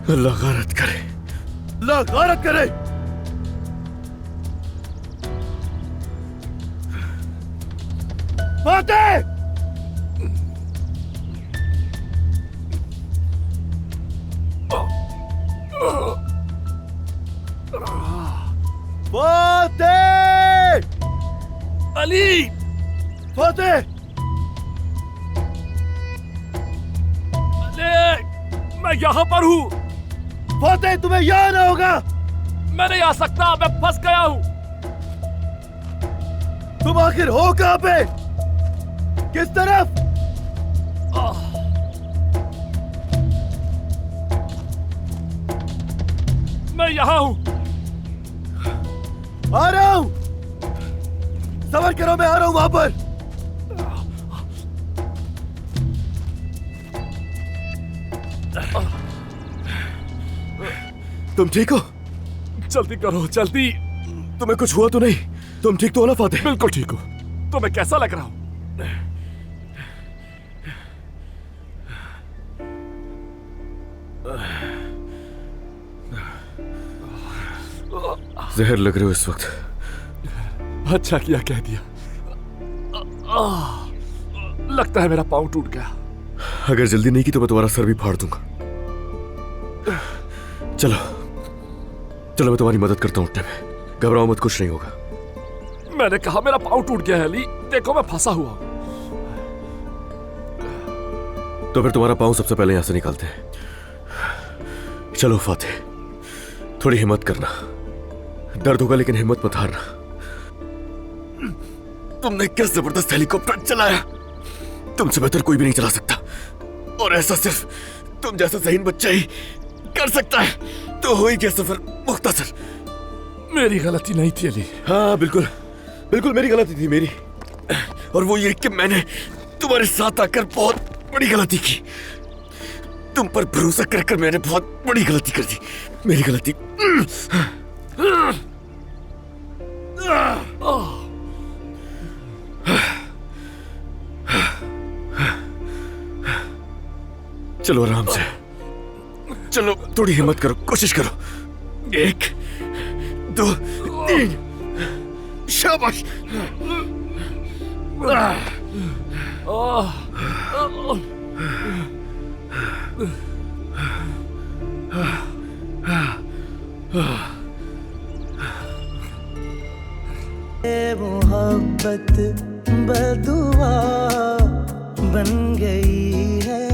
अल्लाह गारत करे, अल्लाह गारत करे। फातेह! फातेह! अली! फातेह! अली! मैं यहाँ पर हूँ। फातेह, तुम्हें यहाँ आना होगा। मैं नहीं आ सकता, मैं फंस गया हूँ। तुम आखिर हो कहाँ पे? किस तरफ? मैं यहाँ हूँ। आ रहा हूँ। सबर करो, मैं आ रहा हूँ वहां पर। तुम ठीक हो? जल्दी करो, जल्दी। तुम्हें कुछ हुआ तो नहीं? तुम ठीक तो हो ना फातेह? बिल्कुल ठीक हो। तुम्हें कैसा लग रहा हूँ? जहर लग रहे हो इस वक्त। अच्छा किया कह दिया। लगता है मेरा पाँव टूट गया। अगर जल्दी नहीं की तो मैं तुम्हारा सर भी फाड़ दूंगा। चलो चलो, मैं तुम्हारी मदद करता हूं उठने में। घबराओ मत, कुछ नहीं होगा। मैंने कहा मेरा पाँव टूट गया है अली। देखो मैं फंसा हुआ हूं। तो फिर तुम्हारा पाँव सबसे पहले यहां से निकालते हैं। चलो फातेह, थोड़ी हिम्मत करना। दर्द होगा लेकिन हिम्मत मत हारना। तुमने क्या जबरदस्त हेलीकॉप्टर चलाया। तुमसे बेहतर कोई भी नहीं चला सकता, और ऐसा सिर्फ तुम जैसा ज़हीन बच्चा ही कर सकता है। तो हो ही गया सफर मुख्तसर। मेरी गलती नहीं थी अली। हाँ बिल्कुल बिल्कुल, मेरी गलती थी, मेरी। और वो ये कि मैंने तुम्हारे साथ आकर बहुत बड़ी गलती की। तुम पर भरोसा कर कर मैंने बहुत बड़ी गलती कर दी। मेरी गलती। चलो आराम से, चलो थोड़ी हिम्मत करो, कोशिश करो। 1 2 3, शाबाश। मोहब्बत बदुआ बन गई है।